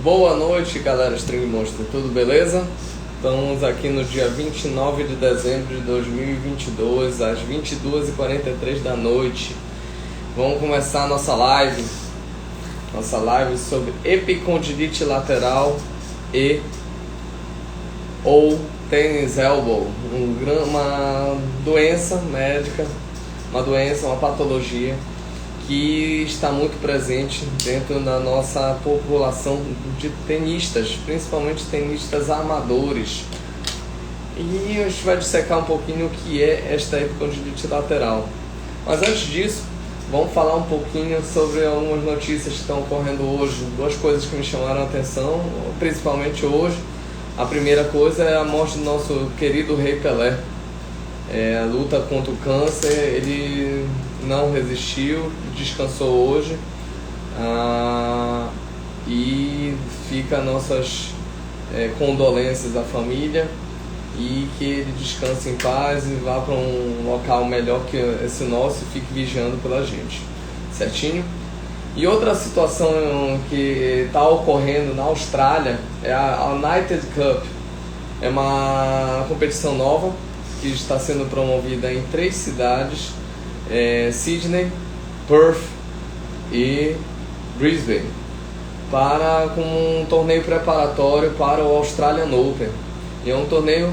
Boa noite, galera String Monster, tudo beleza? Estamos aqui no dia 29 de dezembro de 2022, às 22h43 da noite. Vamos começar a nossa live sobre epicondilite lateral ou tennis elbow, uma doença médica, uma patologia que está muito presente dentro da nossa população de tenistas, principalmente tenistas amadores. E a gente vai dissecar um pouquinho o que é esta epicondilite lateral. Mas antes disso, vamos falar um pouquinho sobre algumas notícias que estão ocorrendo hoje. Duas coisas que me chamaram a atenção, principalmente hoje. A primeira coisa é a morte do nosso querido Rei Pelé. A luta contra o câncer, ele não resistiu, descansou hoje, e fica nossas condolências à família, e que ele descanse em paz e vá para um local melhor que esse nosso e fique vigiando pela gente, certinho? E outra situação que está ocorrendo na Austrália é a United Cup. É uma competição nova que está sendo promovida em 3 cidades, Sydney, Perth e Brisbane, com um torneio preparatório para o Australian Open. E é um torneio,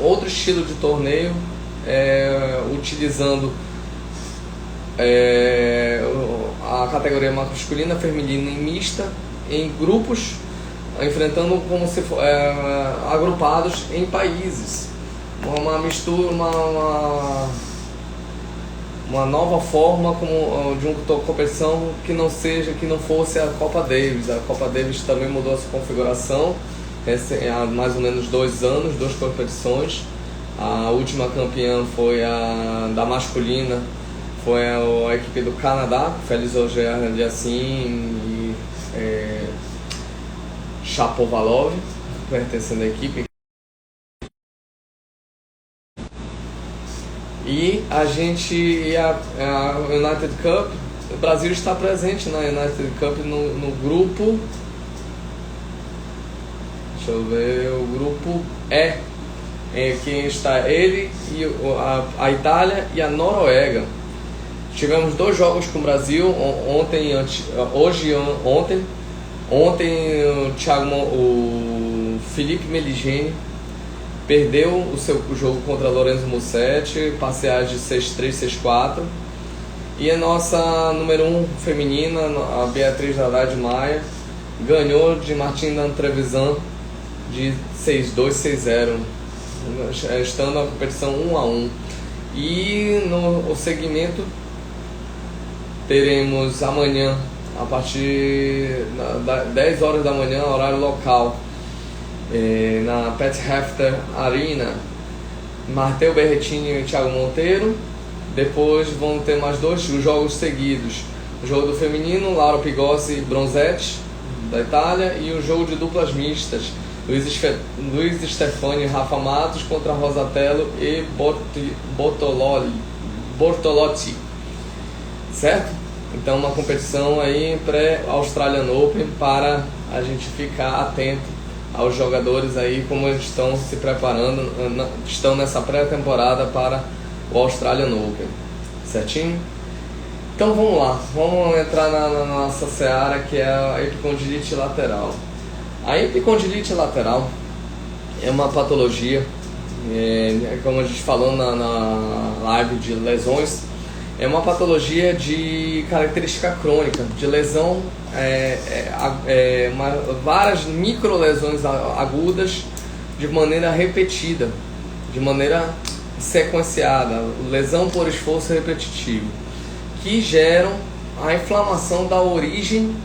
outro estilo de torneio, utilizando a categoria masculina, feminina e mista em grupos, enfrentando como se for, agrupados em países. Uma mistura, uma nova forma de uma competição que não fosse a Copa Davis. A Copa Davis também mudou a sua configuração há mais ou menos 2 anos, 2 competições. A última campeã foi a da masculina, foi a equipe do Canadá, Félix Auger-Aliassime e Shapovalov, pertencendo à equipe. E a United Cup, o Brasil está presente na United Cup no grupo, deixa eu ver, o grupo quem está ele e a Itália e a Noruega. Tivemos 2 jogos com o Brasil, ontem o Felipe Meligeni perdeu o jogo contra Lorenzo Musetti, parciais de 6-3, 6-4. E a nossa número 1 feminina, a Beatriz Haddad Maia, ganhou de Martina Trevisan de 6-2, 6-0, estando na competição 1-1. E no segmento teremos amanhã, a partir das 10 horas da manhã, horário local, na Pat Hefter Arena, Matteo Berrettini e Thiago Monteiro. Depois vão ter mais 2 jogos seguidos: o jogo do feminino, Laura Pigossi e Bronzetti, da Itália, e o jogo de duplas mistas, Luiz Stefani e Rafa Matos contra Rosatello e Bortolotti, certo? Então, uma competição aí pré-Australian Open, para a gente ficar atento aos jogadores aí, como eles estão se preparando, estão nessa pré-temporada para o Australian Open, certinho? Então vamos lá, vamos entrar na nossa seara, que é a epicondilite lateral. A epicondilite lateral é uma patologia, como a gente falou na live de lesões, é uma patologia de característica crônica, de lesão, várias microlesões agudas de maneira repetida, de maneira sequenciada, lesão por esforço repetitivo, que geram a inflamação da origem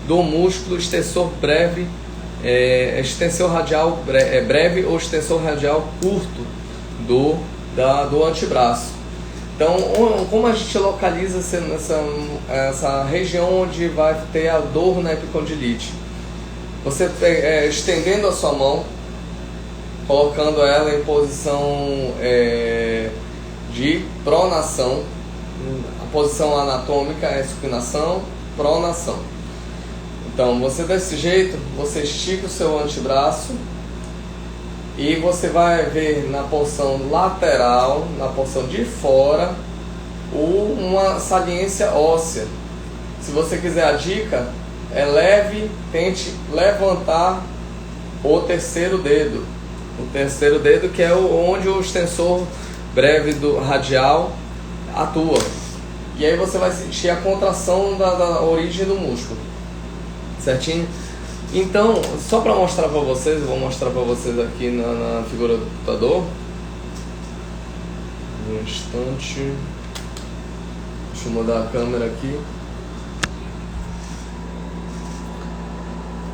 do músculo extensor breve, extensor radial breve ou extensor radial curto do antebraço. Então, como a gente localiza essa região onde vai ter a dor na epicondilite? Você estendendo a sua mão, colocando ela em posição de pronação. A posição anatômica é supinação, pronação. Então, você desse jeito, você estica o seu antebraço e você vai ver na porção lateral, na porção de fora, uma saliência óssea. Se você quiser a dica, tente levantar o terceiro dedo. O terceiro dedo, que é onde o extensor breve do radial atua. E aí você vai sentir a contração da origem do músculo. Certinho? Então, só para mostrar para vocês, eu vou mostrar para vocês aqui na figura do computador. Um instante. Deixa eu mudar a câmera aqui.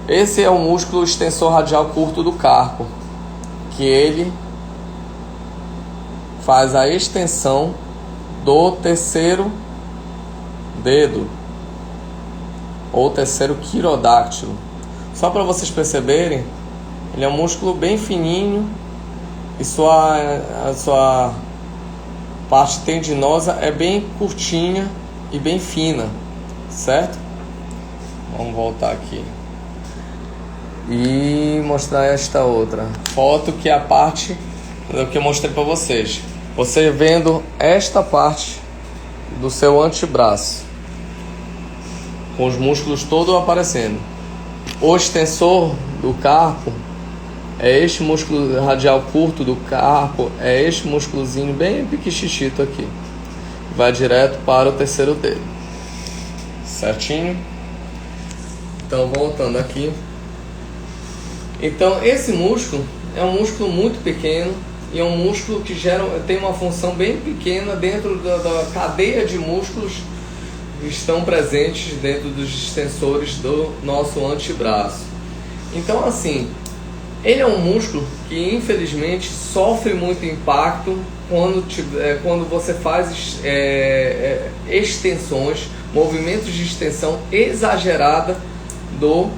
Esse é o músculo extensor radial curto do carpo, que ele faz a extensão do terceiro dedo, ou terceiro quirodáctilo. Só para vocês perceberem, ele é um músculo bem fininho e a sua parte tendinosa é bem curtinha e bem fina, certo? Vamos voltar aqui e mostrar esta outra foto, que é a parte que eu mostrei para vocês. Você vendo esta parte do seu antebraço, com os músculos todos aparecendo. O extensor do carpo é este músculo radial curto do carpo, é este músculozinho bem piquichitito aqui. Vai direto para o terceiro dedo. Certinho? Então, voltando aqui. Então, esse músculo é um músculo muito pequeno e é um músculo que tem uma função bem pequena dentro da cadeia de músculos que estão presentes dentro dos extensores do nosso antebraço. Então, assim, ele é um músculo que infelizmente sofre muito impacto quando você faz extensões, movimentos de extensão exagerada do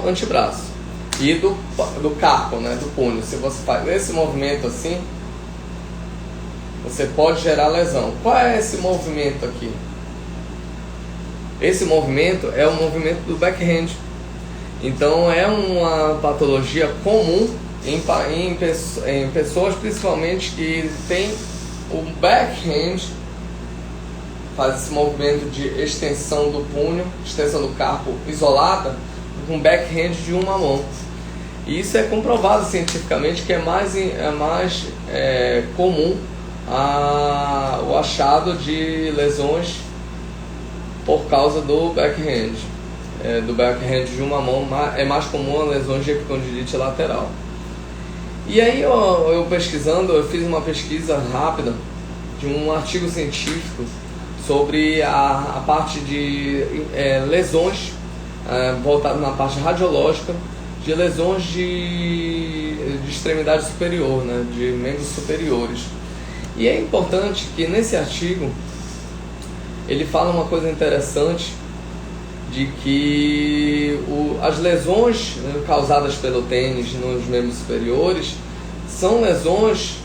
antebraço e do carpo, né, do punho. Se você faz esse movimento assim, você pode gerar lesão. Qual é esse movimento aqui? Esse movimento é o movimento do backhand. Então é uma patologia comum em pessoas principalmente que tem o backhand, faz esse movimento de extensão do punho, extensão do carpo isolada, com backhand de uma mão. E isso é comprovado cientificamente que é mais comum o achado de lesões por causa do backhand. Do backhand de uma mão é mais comum a lesões de epicondilite lateral. E aí eu pesquisando, eu fiz uma pesquisa rápida de um artigo científico sobre a parte de lesões voltado na parte radiológica de lesões de extremidade superior, né, de membros superiores. E é importante que nesse artigo ele fala uma coisa interessante, de que as lesões causadas pelo tênis nos membros superiores são lesões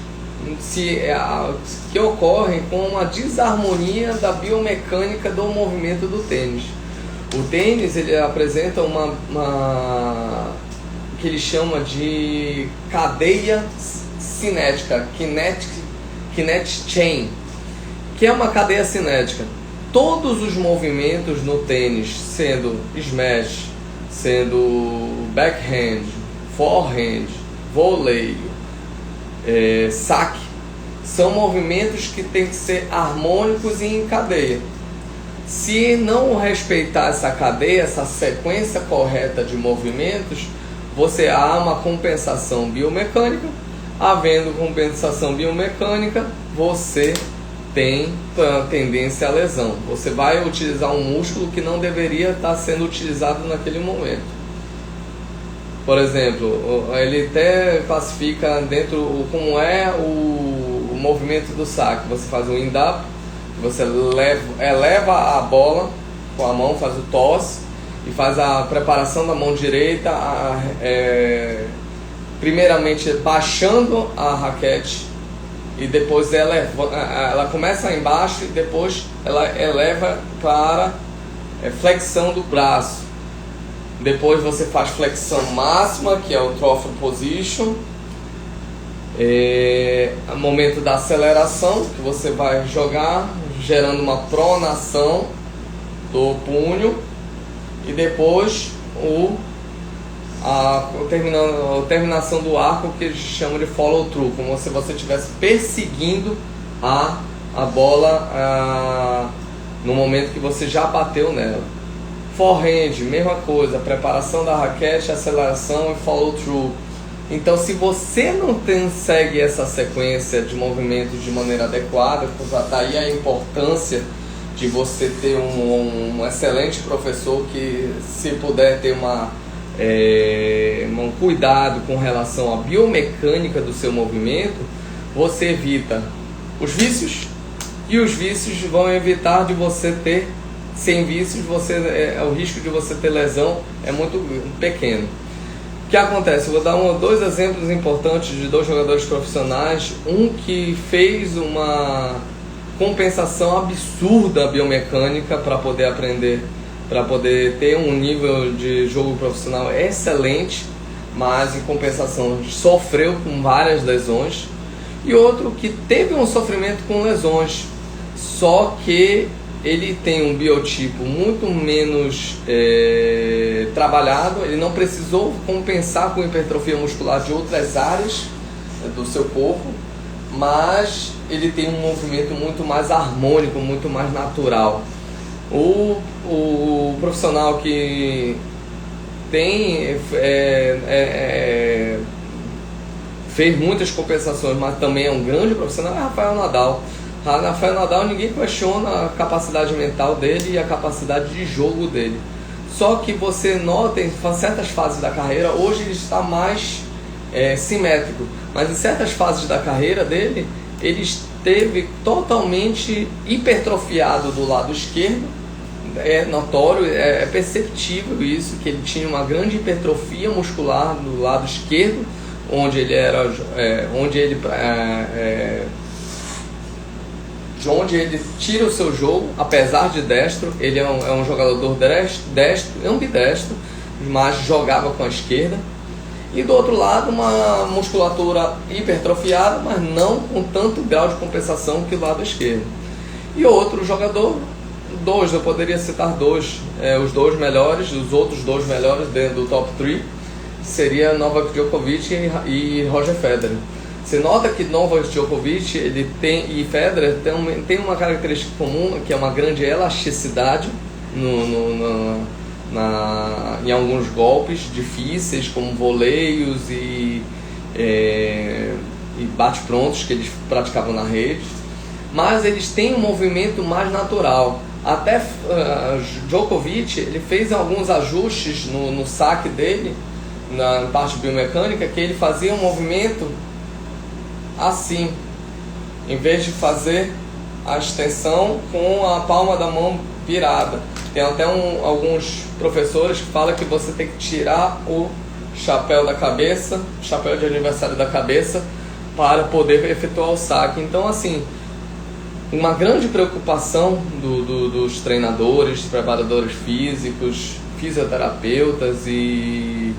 que ocorrem com uma desarmonia da biomecânica do movimento do tênis. O tênis ele apresenta uma que ele chama de cadeia cinética, kinetic chain, que é uma cadeia cinética. Todos os movimentos no tênis, sendo smash, sendo backhand, forehand, voleio, saque, são movimentos que têm que ser harmônicos e em cadeia. Se não respeitar essa cadeia, essa sequência correta de movimentos, você há uma compensação biomecânica. Havendo compensação biomecânica, você tem tendência à lesão. Você vai utilizar um músculo que não deveria estar sendo utilizado naquele momento. Por exemplo, ele até classifica dentro como é o movimento do saque. Você faz um wind-up, você eleva a bola com a mão, faz o toss e faz a preparação da mão direita, primeiramente baixando a raquete, e depois ela começa embaixo e depois ela eleva para flexão do braço. Depois você faz flexão máxima, que é o trophy position. Momento da aceleração, que você vai jogar, gerando uma pronação do punho. E depois a terminação do arco, que eles chamam de follow through, como se você estivesse perseguindo a bola no momento que você já bateu nela. Forehand, mesma coisa, preparação da raquete, aceleração e follow through. Então, se você não segue essa sequência de movimentos de maneira adequada, daí a importância de você ter um excelente professor que, se puder ter um cuidado com relação à biomecânica do seu movimento, você evita os vícios, e os vícios vão evitar de você ter, sem vícios, o risco de você ter lesão é muito pequeno. O que acontece? Eu vou dar dois exemplos importantes de dois jogadores profissionais. Um que fez uma compensação absurda biomecânica para poder aprender, para poder ter um nível de jogo profissional excelente, mas em compensação sofreu com várias lesões. E outro que teve um sofrimento com lesões, só que ele tem um biotipo muito menos trabalhado, ele não precisou compensar com hipertrofia muscular de outras áreas do seu corpo, mas ele tem um movimento muito mais harmônico, muito mais natural. O profissional que tem fez muitas compensações, mas também é um grande profissional, é Rafael Nadal. Rafael Nadal, ninguém questiona a capacidade mental dele e a capacidade de jogo dele. Só que você nota em certas fases da carreira, hoje ele está mais simétrico, mas em certas fases da carreira dele, ele esteve totalmente hipertrofiado do lado esquerdo. É notório, é perceptível isso, que ele tinha uma grande hipertrofia muscular do lado esquerdo, onde ele tira o seu jogo, apesar de destro. Ele é um jogador destro, ambidestro, mas jogava com a esquerda. E do outro lado, uma musculatura hipertrofiada, mas não com tanto grau de compensação que o lado esquerdo. E outro jogador, eu poderia citar dois, os dois melhores, os outros dois melhores dentro do top 3, seria Novak Djokovic e Roger Federer. Você nota que Novak Djokovic e Federer tem uma característica comum, que é uma grande elasticidade em alguns golpes difíceis, como voleios e bate-prontos que eles praticavam na rede, mas eles têm um movimento mais natural. Até Djokovic, ele fez alguns ajustes no saque dele, na parte biomecânica, que ele fazia um movimento assim, em vez de fazer a extensão com a palma da mão virada. Tem até alguns professores que falam que você tem que tirar o chapéu da cabeça, chapéu de aniversário da cabeça, para poder efetuar o saque. Então, assim, uma grande preocupação dos treinadores, preparadores físicos, fisioterapeutas e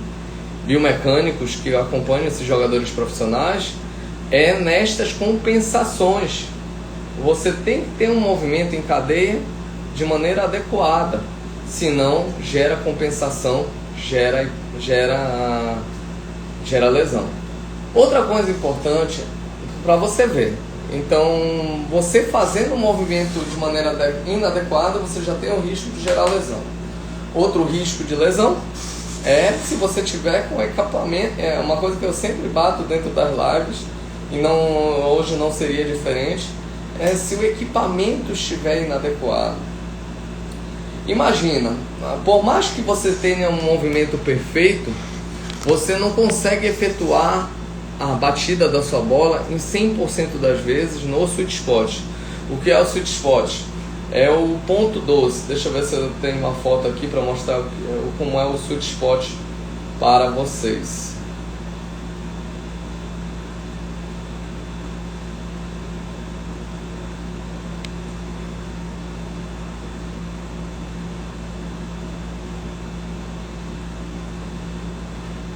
biomecânicos que acompanham esses jogadores profissionais é nestas compensações. Você tem que ter um movimento em cadeia de maneira adequada, senão gera compensação, gera lesão. Outra coisa importante para você ver, então você fazendo um movimento de maneira inadequada, você já tem o risco de gerar lesão. Outro risco de lesão é se você tiver com equipamento, é uma coisa que eu sempre bato dentro das lives, e hoje não seria diferente, é se o equipamento estiver inadequado. Imagina, por mais que você tenha um movimento perfeito, você não consegue efetuar a batida da sua bola em 100% das vezes no sweet spot. O que é o sweet spot? É o ponto 12. Deixa eu ver se eu tenho uma foto aqui para mostrar como é o sweet spot para vocês.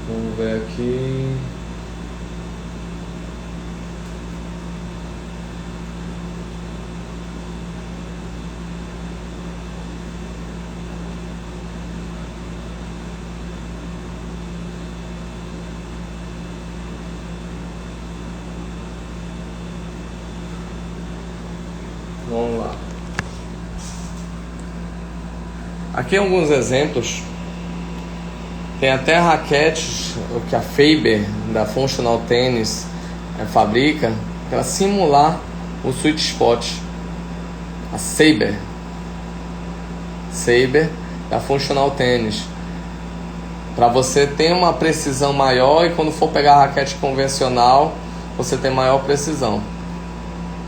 Vamos ver aqui. Vamos lá. Aqui alguns exemplos. Tem até raquetes que a Faber da Functional Tennis fabrica para simular o sweet spot. A Saber da Functional Tennis, para você ter uma precisão maior, e quando for pegar a raquete convencional você tem maior precisão.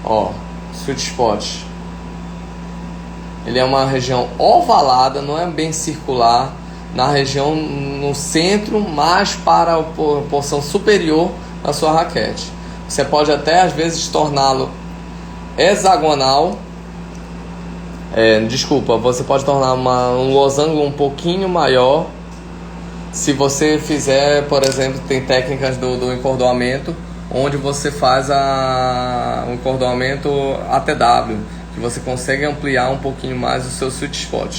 Ó, sweet spot, ele é uma região ovalada, não é bem circular, na região no centro, mais para a porção superior da sua raquete. Você pode até às vezes torná-lo hexagonal, você pode tornar um losango um pouquinho maior. Se você fizer, por exemplo, tem técnicas do encordoamento, onde você faz o encordoamento ATW, que você consegue ampliar um pouquinho mais o seu sweet spot.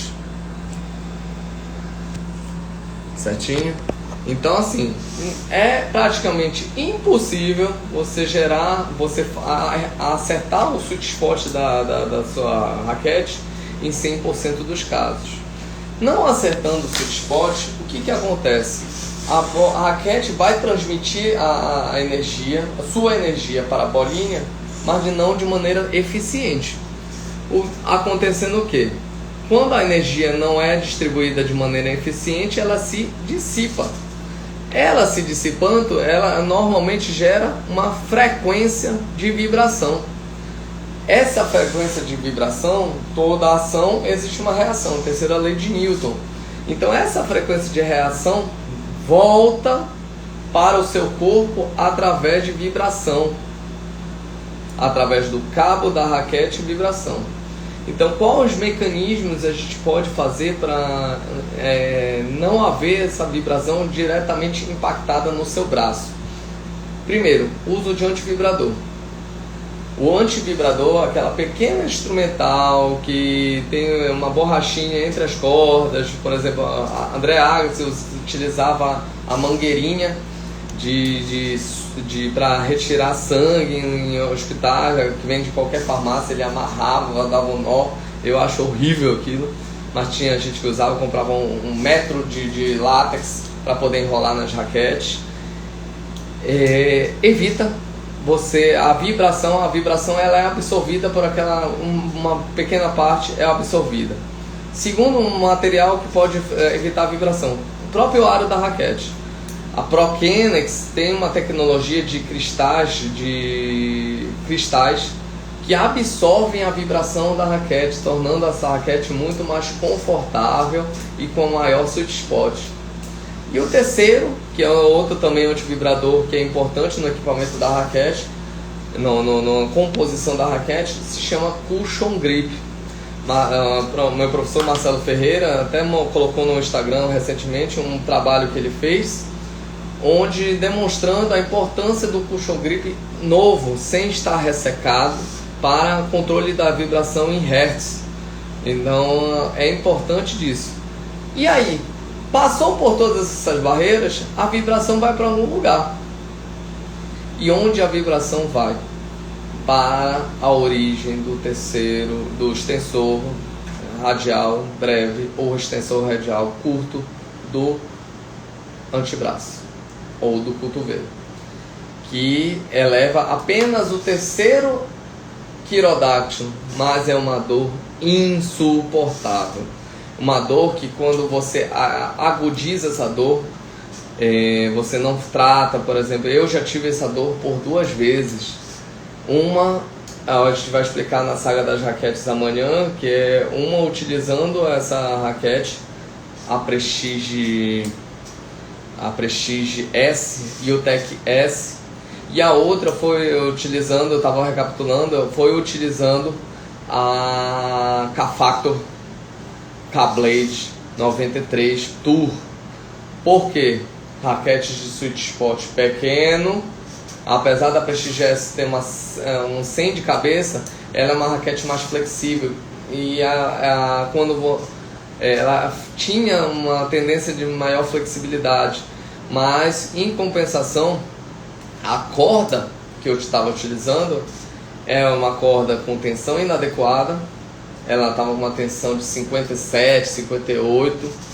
Certinho? Então, assim, é praticamente impossível você acertar o sweet spot da sua raquete em 100% dos casos. Não acertando o sweet spot, o que acontece? A raquete vai transmitir a sua energia para a bolinha, mas não de maneira eficiente. Acontecendo o quê? Quando a energia não é distribuída de maneira eficiente, ela se dissipa. Ela se dissipando, ela normalmente gera uma frequência de vibração. Essa frequência de vibração, toda ação, existe uma reação, terceira lei de Newton. Então essa frequência de reação volta para o seu corpo através de vibração, através do cabo da raquete, vibração. Então, quais os mecanismos a gente pode fazer para não haver essa vibração diretamente impactada no seu braço? Primeiro, uso de antivibrador. O antivibrador, aquela pequena instrumental que tem uma borrachinha entre as cordas. Por exemplo, a André Agassi utilizava a mangueirinha para retirar sangue em hospitais, que vem de qualquer farmácia, ele amarrava, dava um nó. Eu acho horrível aquilo, mas tinha gente que usava, comprava um metro de látex para poder enrolar nas raquetes. Evita a vibração ela é absorvida por uma pequena parte é absorvida. Segundo, um material que pode evitar a vibração, o próprio aro da raquete. A Prokenex tem uma tecnologia de cristais que absorvem a vibração da raquete, tornando essa raquete muito mais confortável e com maior sweet spot. E o terceiro, que é outro também antivibrador que é importante no equipamento da raquete, na composição da raquete, se chama Cushion Grip. Meu professor Marcelo Ferreira até colocou no Instagram recentemente um trabalho que ele fez, onde demonstrando a importância do Cushion Grip novo, sem estar ressecado, para controle da vibração em hertz. Então é importante disso. E aí, passou por todas essas barreiras, a vibração vai para algum lugar. E onde a vibração vai? Para a origem do extensor radial breve ou extensor radial curto do antebraço ou do cotovelo, que eleva apenas o terceiro quirodáctilo, mas é uma dor insuportável. Uma dor que, quando você agudiza essa dor, você não trata. Por exemplo, eu já tive essa dor por 2 vezes. A gente vai explicar na saga das raquetes amanhã, que é uma utilizando essa raquete, a Prestige S e o Tech S, e a outra foi utilizando, eu estava recapitulando, foi utilizando a K-Factor K-Blade 93 Tour. Por quê? raquetes de sweet spot pequeno. Apesar da Prestige S ter um 100 de cabeça, ela é uma raquete mais flexível. E ela tinha uma tendência de maior flexibilidade. Mas, em compensação, a corda que eu estava utilizando é uma corda com tensão inadequada. Ela estava com uma tensão de 57, 58.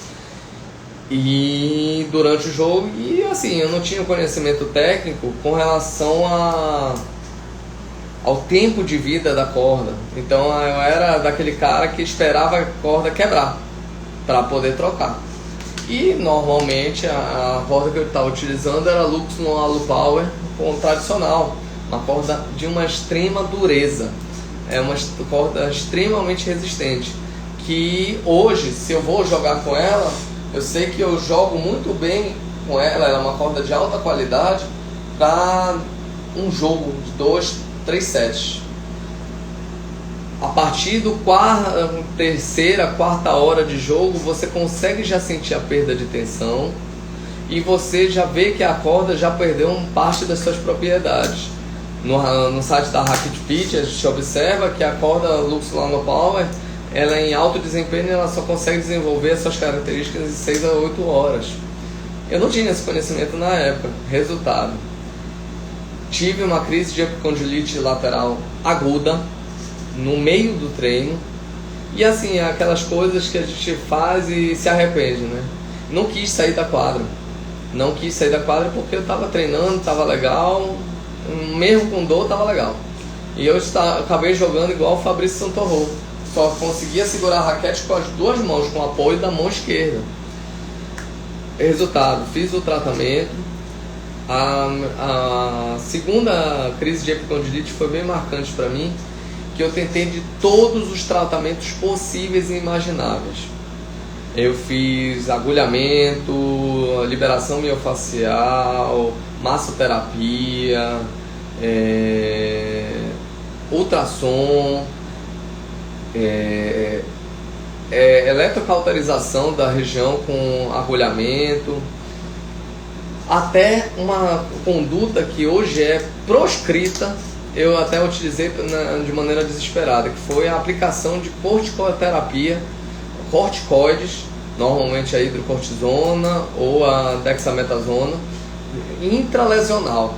E durante o jogo, e assim, eu não tinha conhecimento técnico com relação ao tempo de vida da corda. Então eu era daquele cara que esperava a corda quebrar para poder trocar. E normalmente a corda que eu estava utilizando era Luxon Alu Power com tradicional, uma corda de uma extrema dureza, é uma corda extremamente resistente, que hoje, se eu vou jogar com ela, eu sei que eu jogo muito bem com ela. Ela é uma corda de alta qualidade para um jogo de 2, 3 sets. A partir do terceira, quarta hora de jogo, você consegue já sentir a perda de tensão e você já vê que a corda já perdeu parte das suas propriedades. No site da Racket Fit, a gente observa que a corda Luxon Power, ela em alto desempenho, ela só consegue desenvolver as suas características em 6 a 8 horas. Eu não tinha esse conhecimento na época. Resultado: tive uma crise de epicondilite lateral aguda no meio do treino. E assim, aquelas coisas que a gente faz e se arrepende, né? Não quis sair da quadra. Não quis sair da quadra porque eu estava treinando, estava legal. Mesmo com dor, estava legal. E eu acabei jogando igual o Fabrício Santorro. Só conseguia segurar a raquete com as duas mãos, com o apoio da mão esquerda. Resultado: fiz o tratamento. A segunda crise de epicondilite foi bem marcante para mim, que eu tentei de todos os tratamentos possíveis e imagináveis. Eu fiz agulhamento, liberação miofascial, massoterapia, ultrassom, eletrocauterização da região com agulhamento, até uma conduta que hoje é proscrita, eu até utilizei de maneira desesperada, que foi a aplicação de corticoterapia, corticoides, normalmente a hidrocortisona ou a dexametasona, intralesional.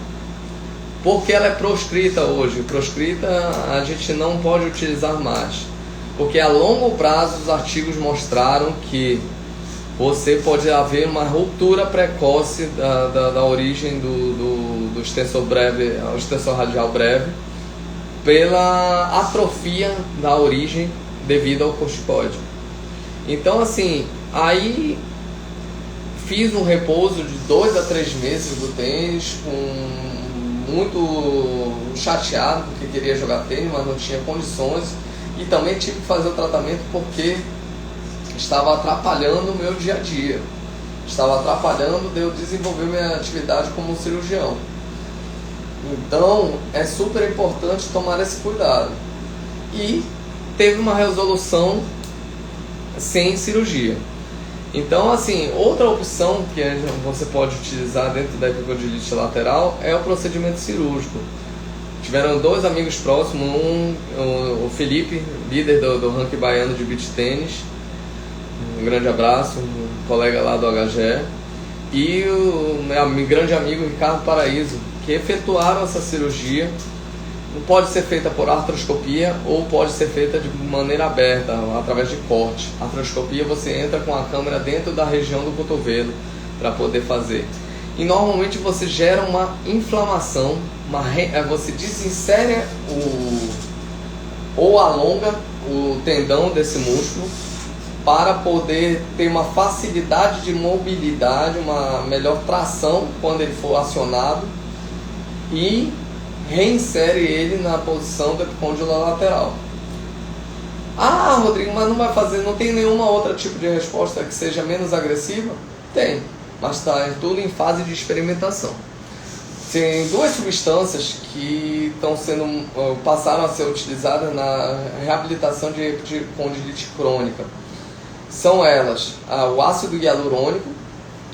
Porque ela é proscrita hoje. Proscrita a gente não pode utilizar mais, porque a longo prazo os artigos mostraram que você pode haver uma ruptura precoce da origem do extensor breve, o extensor radial breve, pela atrofia da origem devido ao corticoide. Então assim, aí fiz um repouso de 2 a 3 meses do tênis, muito chateado porque queria jogar tênis, mas não tinha condições, e também tive que fazer o tratamento porque estava atrapalhando o meu dia a dia, estava atrapalhando de eu desenvolver minha atividade como cirurgião. Então é super importante tomar esse cuidado. E teve uma resolução sem cirurgia. Então assim, outra opção que você pode utilizar dentro da epicondilite lateral é o procedimento cirúrgico. Tiveram 2 amigos próximos, o Felipe, líder do ranking baiano de beach tênis, um grande abraço, um colega lá do HGE, e o meu grande amigo Ricardo Paraíso, que efetuaram essa cirurgia. Pode ser feita por artroscopia ou pode ser feita de maneira aberta, através de corte. A artroscopia, você entra com a câmera dentro da região do cotovelo para poder fazer. E normalmente você gera uma inflamação, você desinsere ou alonga o tendão desse músculo para poder ter uma facilidade de mobilidade, uma melhor tração quando ele for acionado, e reinsere ele na posição do epicôndilo lateral. Ah, Rodrigo, mas não vai fazer, não tem nenhuma outra tipo de resposta que seja menos agressiva? Tem, mas está tudo em fase de experimentação. Tem 2 substâncias que passaram a ser utilizadas na reabilitação de epicondilite crônica. São elas o ácido hialurônico,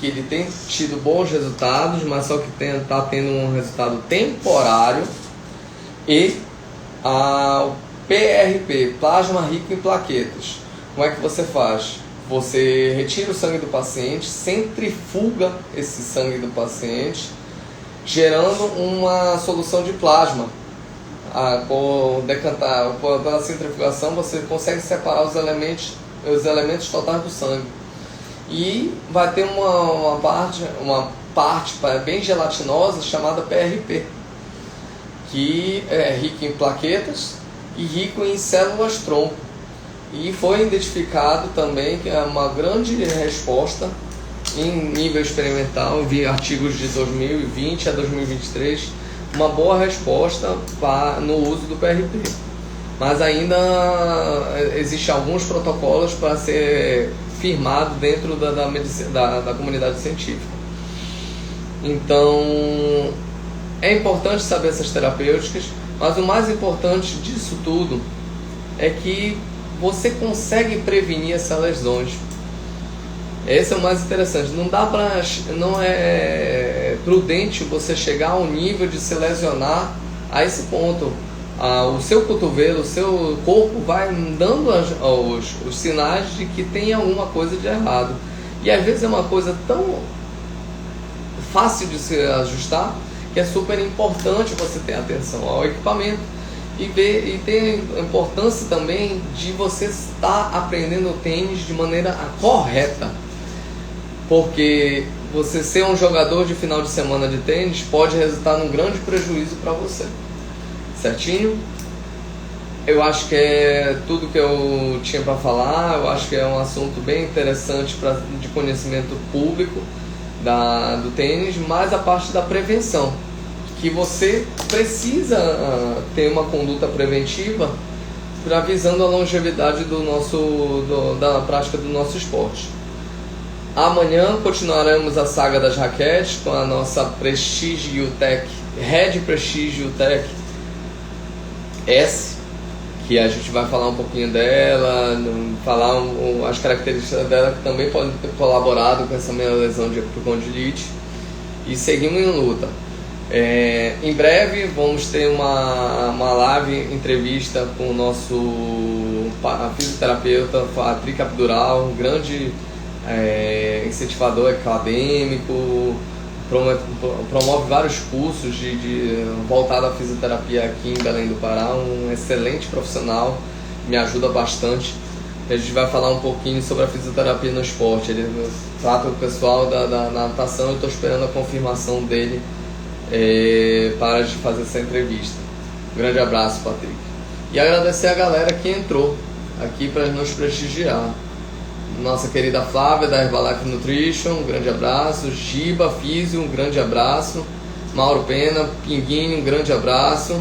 que ele tem tido bons resultados, mas só que está tendo um resultado temporário. E o PRP, plasma rico em plaquetas. Como é que você faz? Você retira o sangue do paciente, centrifuga esse sangue do paciente, gerando uma solução de plasma. Pela centrifugação você consegue separar os elementos totais do sangue. E vai ter uma parte bem gelatinosa chamada PRP, que é rico em plaquetas e rico em células tronco. E foi identificado também que é uma grande resposta em nível experimental. Eu vi artigos de 2020 a 2023, uma boa resposta no uso do PRP. Mas ainda existem alguns protocolos para ser firmado dentro da comunidade científica. Então, é importante saber essas terapêuticas, mas o mais importante disso tudo é que você consegue prevenir essas lesões. Esse é o mais interessante. Não é prudente você chegar ao nível de se lesionar a esse ponto. O seu cotovelo, o seu corpo vai dando os sinais de que tem alguma coisa de errado. E às vezes é uma coisa tão fácil de se ajustar que é super importante você ter atenção ao equipamento e ter a importância também de você estar aprendendo o tênis de maneira correta. Porque você ser um jogador de final de semana de tênis pode resultar num grande prejuízo para você. Certinho? Eu acho que é tudo que eu tinha para falar. Eu acho que é um assunto bem interessante de conhecimento público do tênis, mas a parte da prevenção, que você precisa ter uma conduta preventiva visando a longevidade da prática do nosso esporte. Amanhã continuaremos a saga das raquetes com a nossa Prestige UTEC, Red Prestige UTEC S, que a gente vai falar um pouquinho dela, falar as características dela que também podem ter colaborado com essa minha lesão de epicondilite, e seguimos em luta. Em breve vamos ter uma live entrevista com o nosso fisioterapeuta Patrick Abdural, um grande incentivador acadêmico, promove vários cursos voltado à fisioterapia aqui em Belém do Pará, um excelente profissional, me ajuda bastante. A gente vai falar um pouquinho sobre a fisioterapia no esporte. Ele trata o pessoal da natação. Eu estou esperando a confirmação dele para fazer essa entrevista. Um grande abraço, Patrick. E agradecer a galera que entrou aqui para nos prestigiar. Nossa querida Flávia da Herbalife Nutrition, um grande abraço. Giba Físio, um grande abraço. Mauro Pena, Pinguinho, um grande abraço.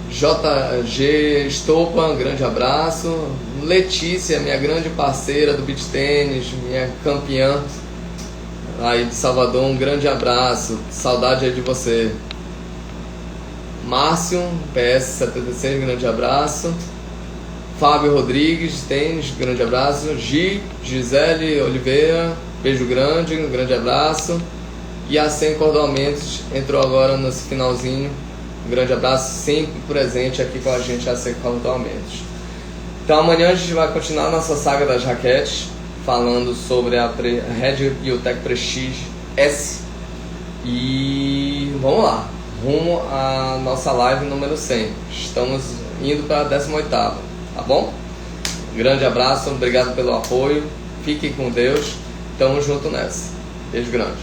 JG Estopa, um grande abraço. Letícia, minha grande parceira do beach tênis, minha campeã aí de Salvador, um grande abraço. Saudade aí de você. Márcio, PS76, grande abraço. Fábio Rodrigues, tênis, grande abraço. Gisele Oliveira, beijo grande, um grande abraço. E a 100 Cordamentos entrou agora nesse finalzinho. Um grande abraço, sempre presente aqui com a gente, a 100 Cordamentos. Então amanhã a gente vai continuar nossa saga das raquetes, falando sobre a Red UTEC Prestige S. E vamos lá, rumo à nossa live número 100. Estamos indo para a 18ª. Tá bom? Grande abraço, obrigado pelo apoio. Fiquem com Deus. Tamo junto nessa. Beijo grande.